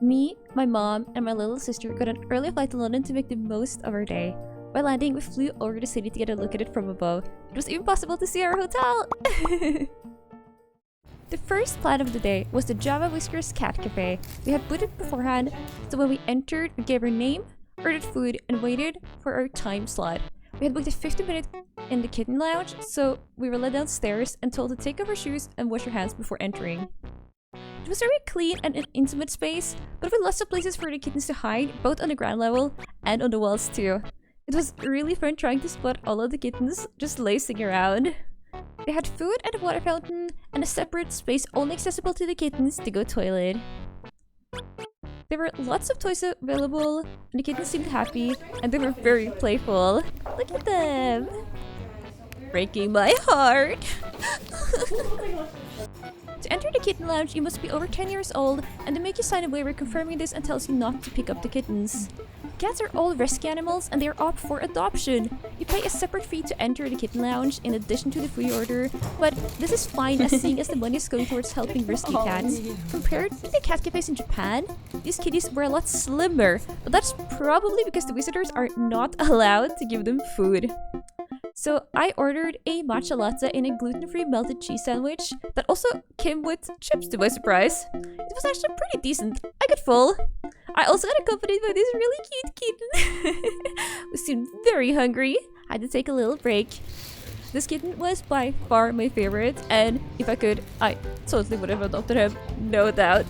Me, my mom, and my little sister got an early flight to London to make the most of our day. By landing, we flew over the city to get a look at it from above. It was even possible to see our hotel! The first plan of the day was the Java Whiskers Cat Cafe. We had booked it beforehand, so when we entered, we gave our name, ordered food, and waited for our time slot. We had booked a 15-minute in the Kitten lounge, so we were led downstairs and told to take off our shoes and wash our hands before entering. It was very clean and an intimate space, but with lots of places for the kittens to hide, both on the ground level and on the walls too. It was really fun trying to spot all of the kittens just lazing around. They had food and a water fountain, and a separate space only accessible to the kittens to go toilet. There were lots of toys available, and the kittens seemed happy, and they were very playful. Look at them! Breaking my heart! To enter the kitten lounge, you must be over 10 years old, and they make you sign a waiver confirming this and tells you not to pick up the kittens. Cats are all rescue animals, and they are up for adoption. You pay a separate fee to enter the kitten lounge in addition to the food order, but this is fine as seeing as the money is going towards helping rescue cats. Compared to the cat cafes in Japan, these kitties were a lot slimmer, but that's probably because the visitors are not allowed to give them food. So I ordered a matcha latte and a gluten-free melted cheese sandwich that also came with chips to my surprise. It was actually pretty decent. I got full. I also got accompanied by this really cute kitten who seemed very hungry. I had to take a little break. This kitten was by far my favorite, and if I could, I totally would have adopted him, no doubt.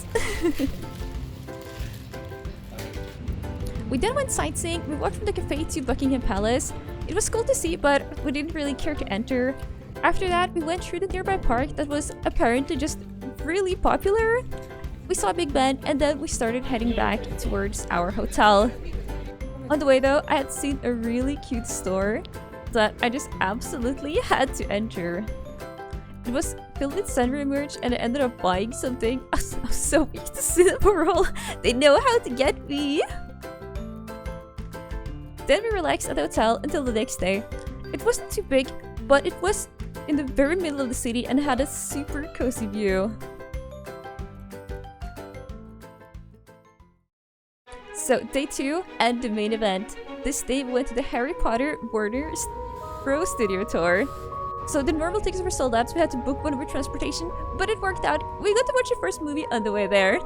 We then went sightseeing. We walked from the cafe to Buckingham Palace. It was cool to see, but we didn't really care to enter. After that, we went through the nearby park that was apparently just really popular. We saw Big Ben, and then we started heading back towards our hotel. On the way though, I had seen a really cute store that I just absolutely had to enter. It was filled with sunray merch, and I ended up buying something. I was so weak to see them roll. They know how to get me! Then we relaxed at the hotel until the next day. It wasn't too big, but it was in the very middle of the city and had a super cozy view. So, day 2 and the main event. This day we went to the Harry Potter Warner Bros. Studio tour. So the normal tickets were sold out, so we had to book one with transportation, but it worked out. We got to watch the first movie on the way there.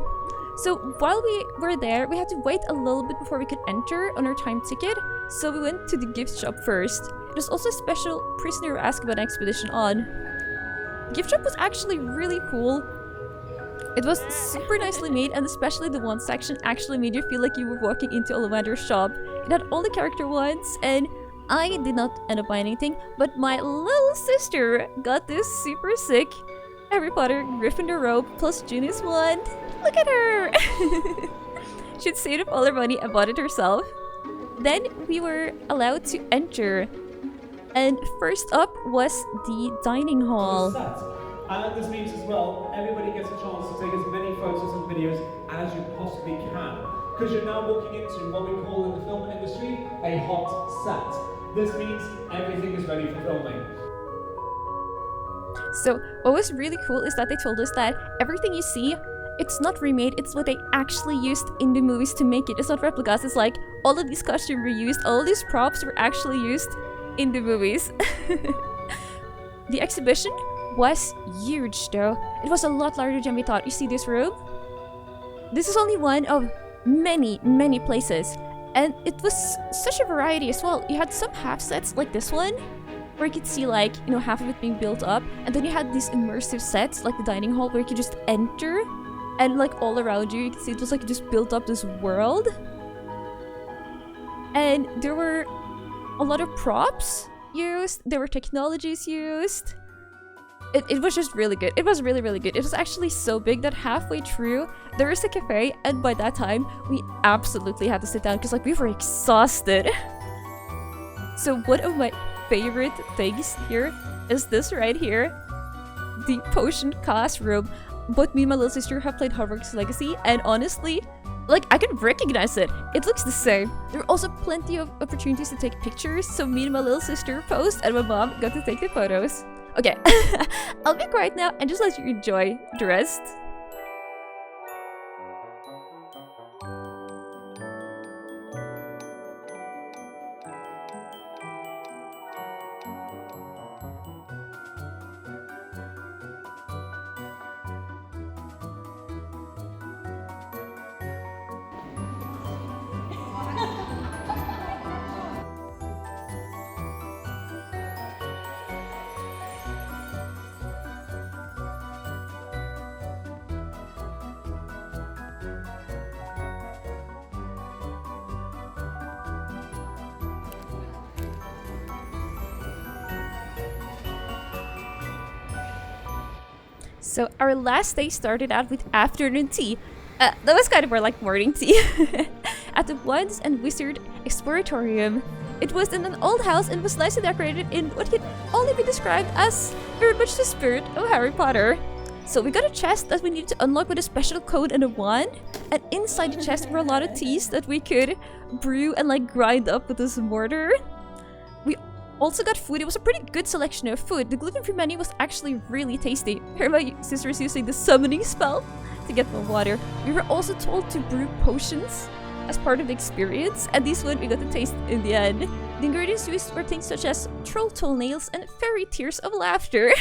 So while we were there, we had to wait a little bit before we could enter on our time ticket, so we went to the gift shop first. It was also a special Prisoner of Azkaban expedition on. The gift shop was actually really cool. It was super nicely made, and especially the one section actually made you feel like you were walking into Ollivander's shop. It had all the character ones, and I did not end up buying anything, but my little sister got this super sick Harry Potter Gryffindor robe plus Ginny's wand. Look at her! She'd saved up all her money and bought it herself. Then we were allowed to enter. And first up was the dining hall. And this means as well, everybody gets a chance to take as many photos and videos as you possibly can. Because you're now walking into what we call in the film industry a hot set. This means everything is ready for filming. So what was really cool is that they told us that everything you see, it's not remade, it's what they actually used in the movies to make it. It's not replicas, it's like all of these costumes were used, all of these props were actually used in the movies. The exhibition was huge though. It was a lot larger than we thought. You see this room? This is only one of many places. And it was such a variety as well. You had some half sets like this one, where you could see like, you know, half of it being built up. And then you had these immersive sets like the dining hall where you could just enter and like all around you, you could see it was like you just built up this world. And there were a lot of props used. There were technologies used. It was just really good. It was really good. It was actually so big that halfway through there is a cafe, and by that time we absolutely had to sit down because like we were exhausted. So one of my favorite things here is this right here, the potion classroom. Both me and my little sister have played Hogwarts Legacy, and honestly, like, I can recognize it. It looks the same. There were also plenty of opportunities to take pictures, so me and my little sister posed, and my mom got to take the photos. Okay, I'll be quiet now and just let you enjoy the rest. So our last day started out with afternoon tea. That was kind of more like morning tea. At the Wands and Wizard Exploratorium. It was in an old house and was nicely decorated in what can only be described as very much the spirit of Harry Potter. So we got a chest that we needed to unlock with a special code and a wand. And inside the chest were a lot of teas that we could brew and like grind up with this mortar. We also got food. It was a pretty good selection of food. The gluten-free menu was actually really tasty. Here my sister is using the summoning spell to get more water. We were also told to brew potions as part of the experience, and this one we got to taste in the end. The ingredients used were things such as troll toenails and fairy tears of laughter.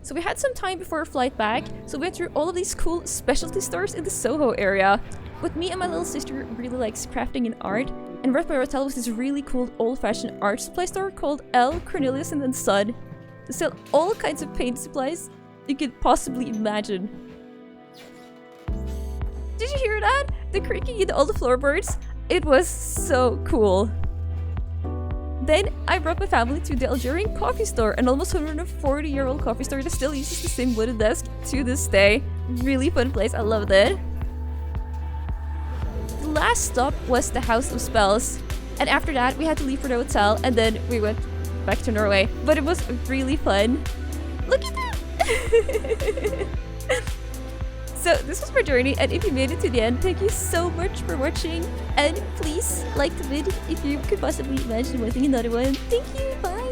So we had some time before our flight back, so we went through all of these cool specialty stores in the Soho area. But me and my little sister really likes crafting and art, and right by our hotel was this really cool old-fashioned art supply store called L. Cornelius and Son. They sell all kinds of paint supplies you could possibly imagine. Did you hear that? The creaking in all the floorboards? It was so cool. Then I brought my family to the Algerian coffee store, an almost 140-year-old coffee store that still uses the same wooden desk to this day. Really fun place, I loved it. The last stop was the House of Spells, and after that we had to leave for the hotel and then we went back to Norway. But it was really fun. Look at that! So this was my journey, and if you made it to the end, thank you so much for watching, and please like the vid if you could possibly imagine watching another one. Thank you, bye!